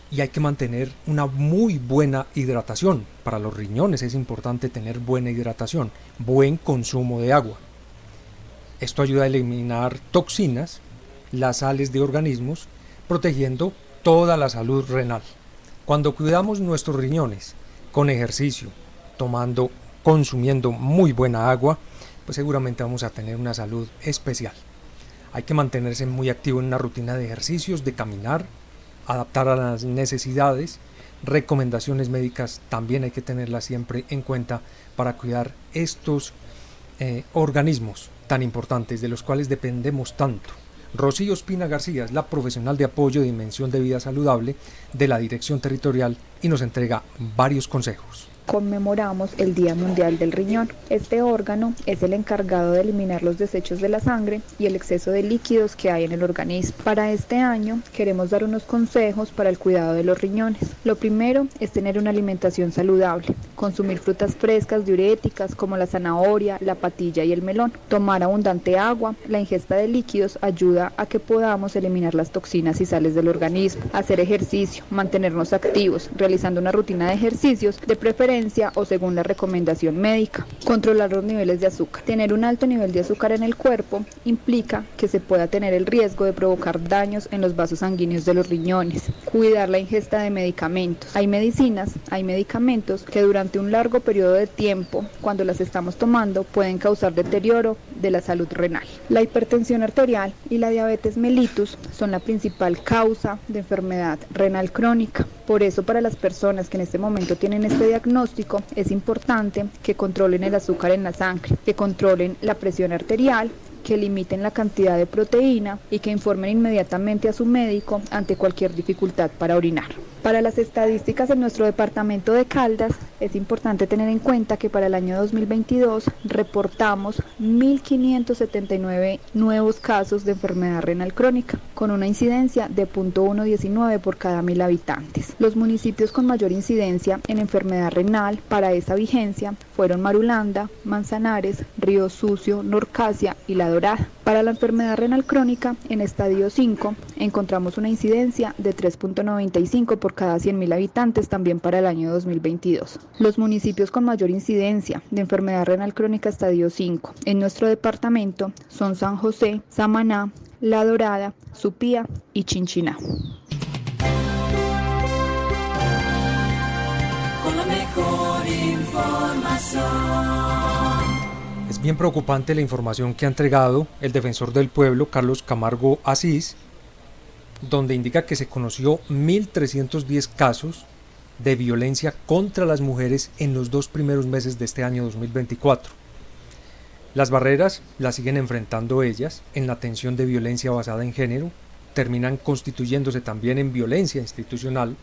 y hay que mantener una muy buena hidratación. Para los riñones es importante tener buena hidratación, buen consumo de agua. Esto ayuda a eliminar toxinas, las sales de organismos, protegiendo toda la salud renal. Cuando cuidamos nuestros riñones con ejercicio, consumiendo muy buena agua, pues seguramente vamos a tener una salud especial. Hay que mantenerse muy activo en una rutina de ejercicios, de caminar, adaptar a las necesidades. Recomendaciones médicas también hay que tenerlas siempre en cuenta para cuidar estos organismos tan importantes de los cuales dependemos tanto. Rocío Espina García es la profesional de apoyo de Dimensión de Vida Saludable de la Dirección Territorial y nos entrega varios consejos.
Conmemoramos el Día Mundial del Riñón. Este órgano es el encargado de eliminar los desechos de la sangre y el exceso de líquidos que hay en el organismo. Para este año queremos dar unos consejos para el cuidado de los riñones. Lo primero es tener una alimentación saludable, consumir frutas frescas diuréticas como la zanahoria, la patilla y el melón, tomar abundante agua. La ingesta de líquidos ayuda a que podamos eliminar las toxinas y sales del organismo, hacer ejercicio, mantenernos activos, realizando una rutina de ejercicios de preferencia o según la recomendación médica. Controlar los niveles de azúcar. Tener un alto nivel de azúcar en el cuerpo implica que se pueda tener el riesgo de provocar daños en los vasos sanguíneos de los riñones. Cuidar la ingesta de medicamentos. Hay medicamentos que durante un largo periodo de tiempo, cuando las estamos tomando, pueden causar deterioro de la salud renal. La hipertensión arterial y la diabetes mellitus son la principal causa de enfermedad renal crónica. Por eso, para las personas que en este momento tienen este diagnóstico, es importante que controlen el azúcar en la sangre, que controlen la presión arterial, que limiten la cantidad de proteína y que informen inmediatamente a su médico ante cualquier dificultad para orinar. Para las estadísticas en nuestro departamento de Caldas, es importante tener en cuenta que para el año 2022 reportamos 1.579 nuevos casos de enfermedad renal crónica, con una incidencia de 0.119 por cada 1.000 habitantes. Los municipios con mayor incidencia en enfermedad renal para esa vigencia fueron Marulanda, Manzanares, Río Sucio, Norcasia y La Dorada. Para la enfermedad renal crónica, en estadio 5, encontramos una incidencia de 3.95 por cada 100.000 habitantes también para el año 2022. Los municipios con mayor incidencia de enfermedad renal crónica estadio 5 en nuestro departamento son San José, Samaná, La Dorada, Supía y Chinchiná.
la mejor información.
Es bien preocupante la información que ha entregado el defensor del pueblo, Carlos Camargo Asís, donde indica que se conoció 1.310 casos de violencia contra las mujeres en los 2 primeros meses de este año 2024. Las barreras las siguen enfrentando ellas en la atención de violencia basada en género, terminan constituyéndose también en violencia institucional,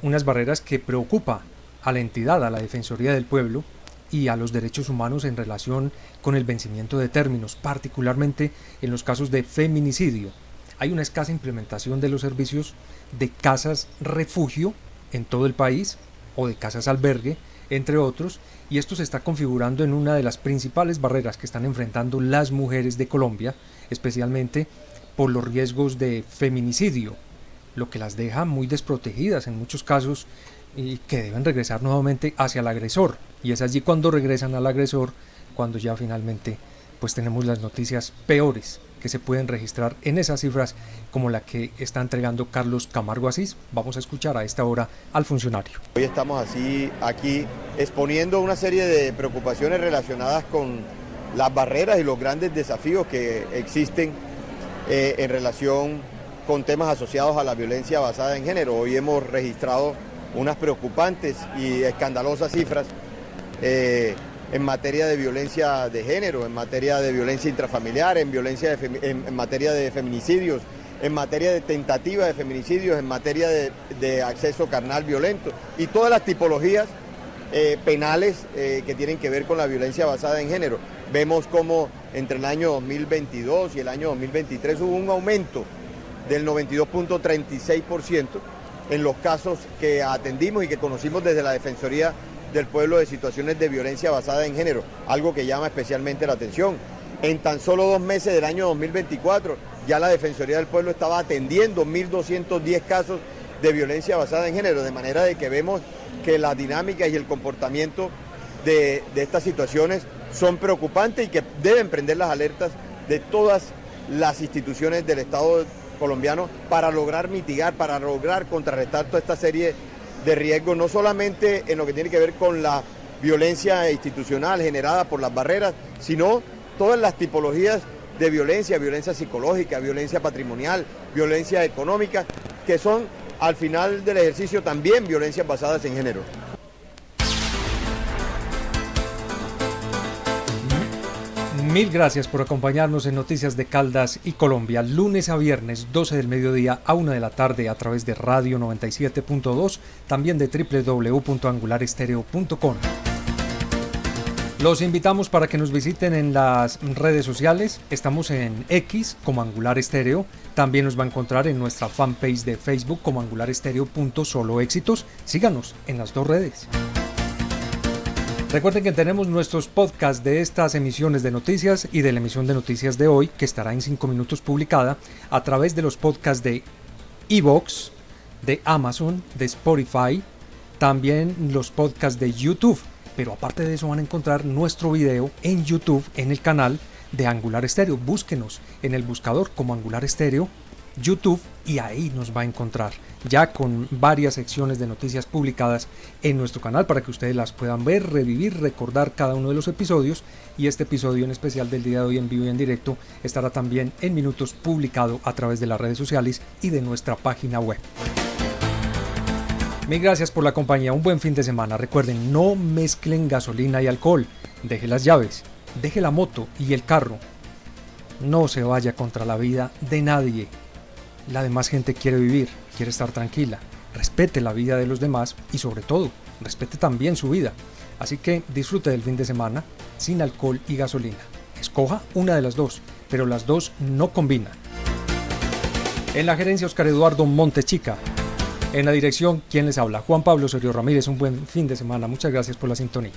unas barreras que preocupa a la entidad, a la Defensoría del Pueblo y a los derechos humanos en relación con el vencimiento de términos, particularmente en los casos de feminicidio. Hay una escasa implementación de los servicios de casas refugio en todo el país o de casas albergue, entre otros, y esto se está configurando en una de las principales barreras que están enfrentando las mujeres de Colombia, especialmente por los riesgos de feminicidio, lo que las deja muy desprotegidas en muchos casos y que deben regresar nuevamente hacia el agresor, y es allí cuando regresan al agresor cuando ya finalmente pues tenemos las noticias peores que se pueden registrar en esas cifras como la que está entregando Carlos Camargo Asís. Vamos a escuchar a esta hora al funcionario.
Hoy estamos aquí exponiendo una serie de preocupaciones relacionadas con las barreras y los grandes desafíos que existen en relación con temas asociados a la violencia basada en género. Hoy hemos registrado unas preocupantes y escandalosas cifras en materia de violencia de género, en materia de violencia intrafamiliar, en materia de feminicidios, en materia de tentativa de feminicidios, en materia de acceso carnal violento y todas las tipologías penales que tienen que ver con la violencia basada en género. Vemos como entre el año 2022 y el año 2023 hubo un aumento del 92.36% en los casos que atendimos y que conocimos desde la Defensoría del Pueblo de situaciones de violencia basada en género, algo que llama especialmente la atención. En tan solo 2 meses del año 2024, ya la Defensoría del Pueblo estaba atendiendo 1.210 casos de violencia basada en género, de manera de que vemos que las dinámicas y el comportamiento de estas situaciones son preocupantes y que deben prender las alertas de todas las instituciones del Estado colombiano para lograr mitigar, para lograr contrarrestar toda esta serie de riesgos, no solamente en lo que tiene que ver con la violencia institucional generada por las barreras, sino todas las tipologías de violencia, violencia psicológica, violencia patrimonial, violencia económica, que son al final del ejercicio también violencias basadas en género.
Mil gracias por acompañarnos en Noticias de Caldas y Colombia, lunes a viernes, 12 del mediodía a 1 de la tarde a través de Radio 97.2, también de www.angularestereo.com. Los invitamos para que nos visiten en las redes sociales. Estamos en X como Angular Estéreo. También nos va a encontrar en nuestra fanpage de Facebook como angularestereo.soloéxitos. Síganos en las 2 redes. Recuerden que tenemos nuestros podcasts de estas emisiones de noticias y de la emisión de noticias de hoy, que estará en 5 minutos publicada, a través de los podcasts de iVoox, de Amazon, de Spotify, también los podcasts de YouTube. Pero aparte de eso van a encontrar nuestro video en YouTube, en el canal de Angular Estéreo. Búsquenos en el buscador como Angular Estéreo, YouTube, y ahí nos va a encontrar, ya con varias secciones de noticias publicadas en nuestro canal para que ustedes las puedan ver, revivir, recordar cada uno de los episodios, y este episodio en especial del día de hoy en vivo y en directo estará también en minutos publicado a través de las redes sociales y de nuestra página web. Mil gracias por la compañía, un buen fin de semana. Recuerden, no mezclen gasolina y alcohol, deje las llaves, deje la moto y el carro, no se vaya contra la vida de nadie. La demás gente quiere vivir, quiere estar tranquila, respete la vida de los demás y sobre todo, respete también su vida. Así que disfrute del fin de semana sin alcohol y gasolina. Escoja una de las dos, pero las dos no combinan. En la gerencia, Oscar Eduardo Montechica. En la dirección, ¿quién les habla? Juan Pablo Osorio Ramírez. Un buen fin de semana. Muchas gracias por la sintonía.